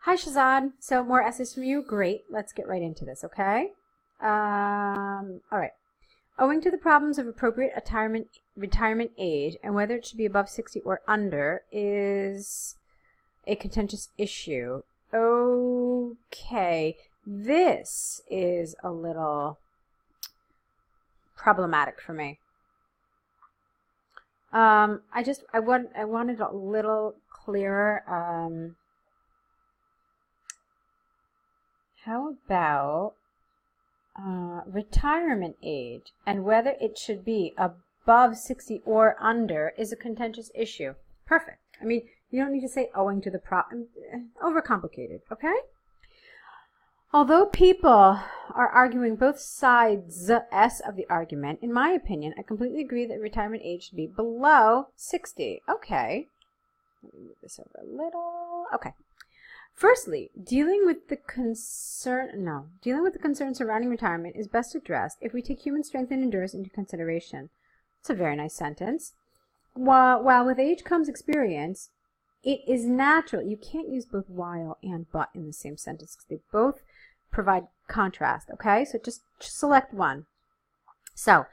Hi, Shahzad. So more essays from you? Great. Let's get right into this, okay? All right. Owing to the problems of appropriate retirement age and whether it should be above 60 or under is a contentious issue. Okay. This is a little problematic for me. I wanted a little clearer. How about retirement age and whether it should be above 60 or under is a contentious issue. Perfect. I mean, you don't need to say owing to the overcomplicated, okay? Although people are arguing both sides of the argument, in my opinion, I completely agree that retirement age should be below 60. Okay. Let me move this over a little. Okay. Firstly, dealing with the concern surrounding retirement is best addressed if we take human strength and endurance into consideration. It's a very nice sentence. While with age comes experience, it is natural. You can't use both while and but in the same sentence because they both provide contrast, okay? So just select one. So,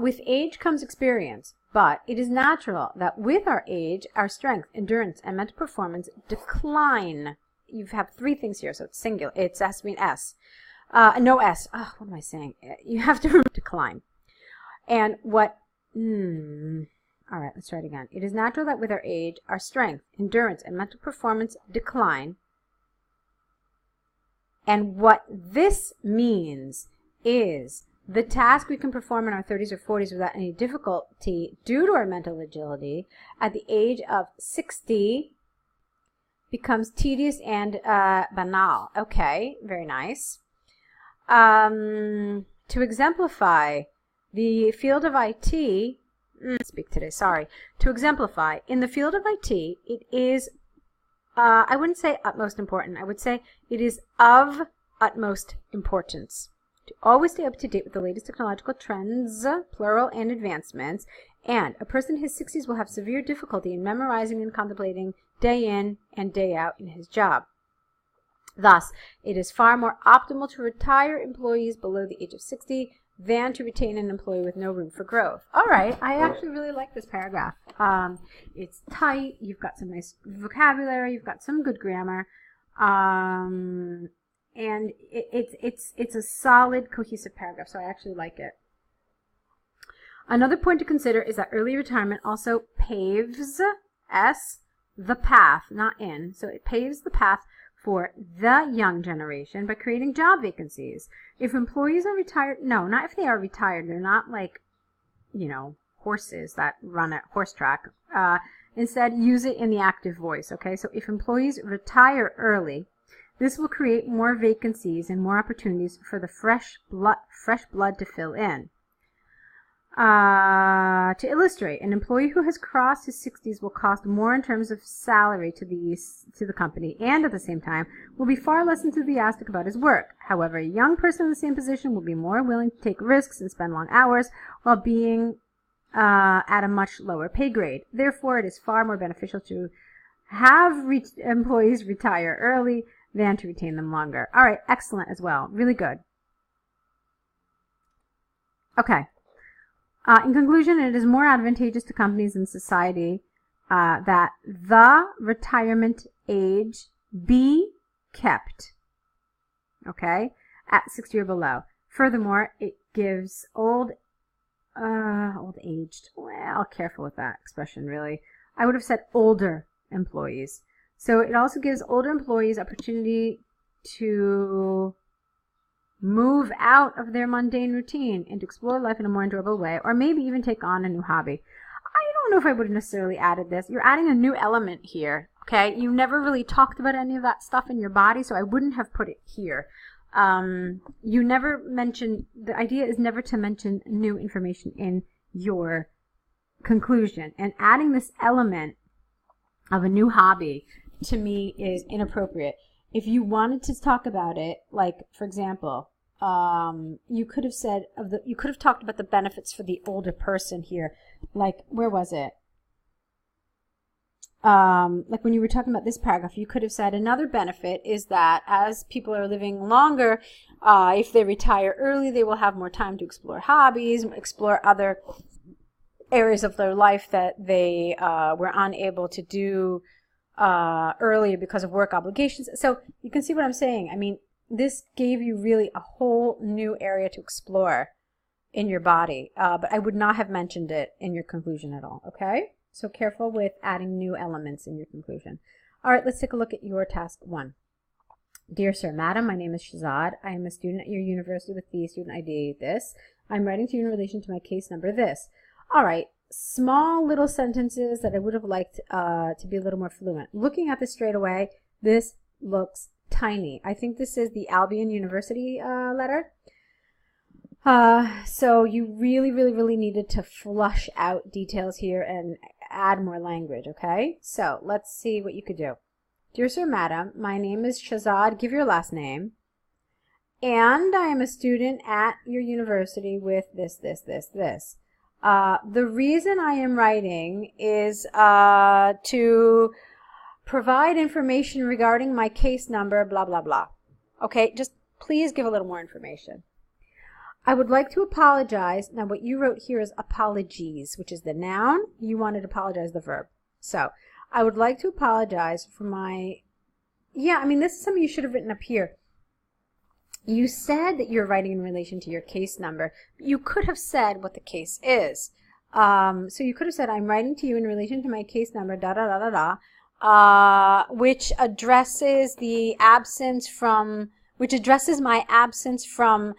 with age comes experience, but it is natural that with our age, our strength, endurance, and mental performance decline. You have three things here, so it's singular. It has to be an S. No S. Oh, what am I saying? You have to remember decline. And what... All right, let's try it again. It is natural that with our age, our strength, endurance, and mental performance decline. And what this means is the task we can perform in our 30s or 40s without any difficulty due to our mental agility at the age of 60 becomes tedious and banal. Okay, very nice. To exemplify, the field of IT, To exemplify, in the field of IT, it is, I wouldn't say utmost important. I would say it is of utmost importance to always stay up to date with the latest technological trends, plural, and advancements, and a person in his 60s will have severe difficulty in memorizing and contemplating day in and day out in his job. Thus, it is far more optimal to retire employees below the age of 60 than to retain an employee with no room for growth. All right, I actually really like this paragraph. It's tight, you've got some nice vocabulary, you've got some good grammar, and it's a solid, cohesive paragraph, so I actually like it. Another point to consider is that early retirement also paves the path, not in, so it paves the path for the young generation by creating job vacancies. If employees are retired, no, not if they are retired, they're not like, horses that run a horse track. Instead, use it in the active voice, okay? So if employees retire early, this will create more vacancies and more opportunities for the fresh blood to fill in. To illustrate, an employee who has crossed his 60s will cost more in terms of salary to the company, and at the same time will be far less enthusiastic about his work. However, a young person in the same position will be more willing to take risks and spend long hours while being at a much lower pay grade. Therefore, it is far more beneficial to have employees retire early than to retain them longer. All right, excellent as well. Really good. Okay. In conclusion, it is more advantageous to companies and society that the retirement age be kept, okay, at 60 or below. Furthermore, it gives old-aged, well, careful with that expression, really. I would have said older employees. So it also gives older employees opportunity to move out of their mundane routine and to explore life in a more enjoyable way, or maybe even take on a new hobby. I don't know if I would have necessarily added this. You're adding a new element here, okay? You never really talked about any of that stuff in your body, so I wouldn't have put it here. You never mentioned, the idea is never to mention new information in your conclusion, and adding this element of a new hobby to me is inappropriate. If you wanted to talk about it, like, for example, you could have talked about the benefits for the older person here. Like, where was it? like when you were talking about this paragraph, you could have said another benefit is that as people are living longer, if they retire early, they will have more time to explore hobbies, explore other areas of their life that they were unable to do earlier because of work obligations. So you can see what I'm saying. I mean, this gave you really a whole new area to explore in your body, but I would not have mentioned it in your conclusion at all, okay? So careful with adding new elements in your conclusion. All right, let's take a look at your task 1. Dear Sir, Madam, my name is Shahzad. I am a student at your university with the student ID this. I'm writing to you in relation to my case number this. All right, small little sentences that I would have liked to be a little more fluent. Looking at this straight away, this looks tiny. I think this is the Albion University letter. So you really needed to flush out details here and add more language, okay? So let's see what you could do. Dear Sir, Madam, my name is Shahzad. Give your last name. And I am a student at your university with this. The reason I am writing is to provide information regarding my case number, blah, blah, blah. Okay, just please give a little more information. I would like to apologize. Now, what you wrote here is apologies, which is the noun. You wanted to apologize, the verb. So, I would like to apologize for my... Yeah, I mean, this is something you should have written up here. You said that you're writing in relation to your case number. You could have said what the case is. So you could have said, I'm writing to you in relation to my case number, which addresses the absence from... which addresses my absence from...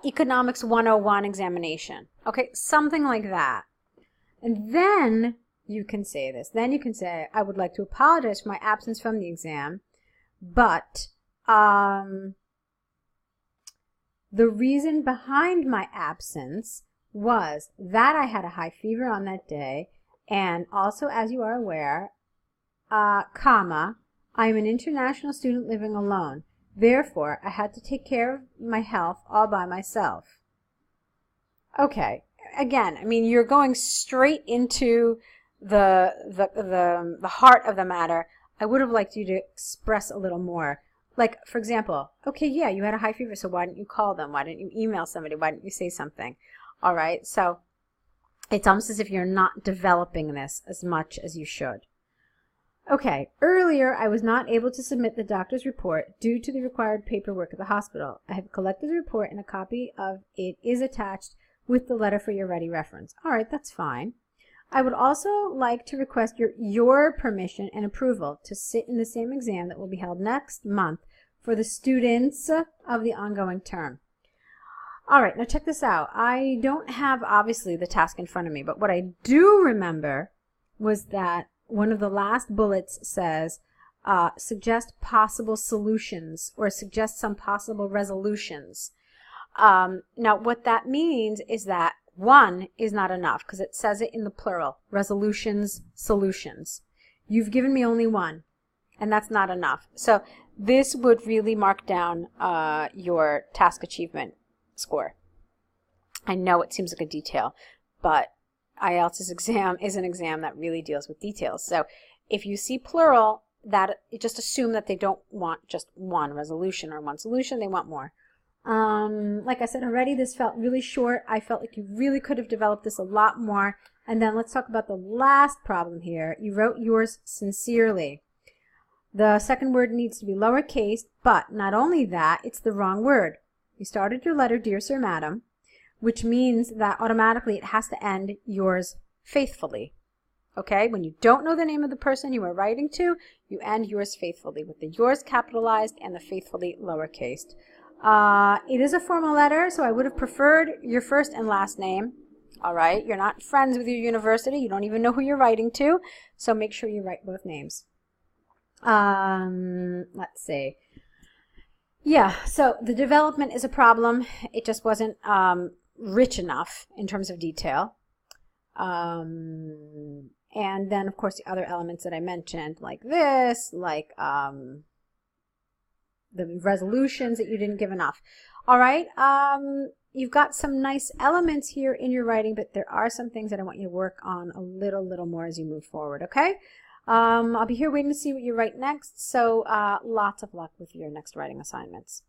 Economics 101 examination. Okay, something like that. And then you can say this. Then you can say, I would like to apologize for my absence from the exam, but the reason behind my absence was that I had a high fever on that day, and also, as you are aware, comma, I am an international student living alone. Therefore, I had to take care of my health all by myself. Okay, again, I mean, you're going straight into the heart of the matter. I would have liked you to express a little more. Like, for example, okay, yeah, you had a high fever, so why didn't you call them? Why didn't you email somebody? Why didn't you say something? All right, so it's almost as if you're not developing this as much as you should. Okay, earlier I was not able to submit the doctor's report due to the required paperwork at the hospital. I have collected the report and a copy of it is attached with the letter for your ready reference. All right, that's fine. I would also like to request your permission and approval to sit in the same exam that will be held next month for the students of the ongoing term. All right, now check this out. I don't have, obviously, the task in front of me, but what I do remember was that one of the last bullets says, suggest possible solutions or suggest some possible resolutions. Now, what that means is that one is not enough because it says it in the plural, resolutions, solutions. You've given me only one, and that's not enough. So this would really mark down your task achievement score. I know it seems like a detail, but IELTS exam is an exam that really deals with details. So if you see plural, that just assume that they don't want just one resolution or one solution. They want more. Like I said already, this felt really short. I felt like you really could have developed this a lot more. And then let's talk about the last problem here. You wrote yours sincerely. The second word needs to be lowercase, but not only that, it's the wrong word. You started your letter, Dear Sir, Madam, which means that automatically it has to end yours faithfully. Okay? When you don't know the name of the person you are writing to, you end yours faithfully with the yours capitalized and the faithfully lowercase. It is a formal letter, so I would have preferred your first and last name. All right? You're not friends with your university. You don't even know who you're writing to, so make sure you write both names. Let's see. Yeah, so the development is a problem. It just wasn't rich enough in terms of detail. And then, of course, the other elements that I mentioned, like this, like the resolutions that you didn't give enough. All right, you've got some nice elements here in your writing, but there are some things that I want you to work on a little more as you move forward, okay? I'll be here waiting to see what you write next, so lots of luck with your next writing assignments.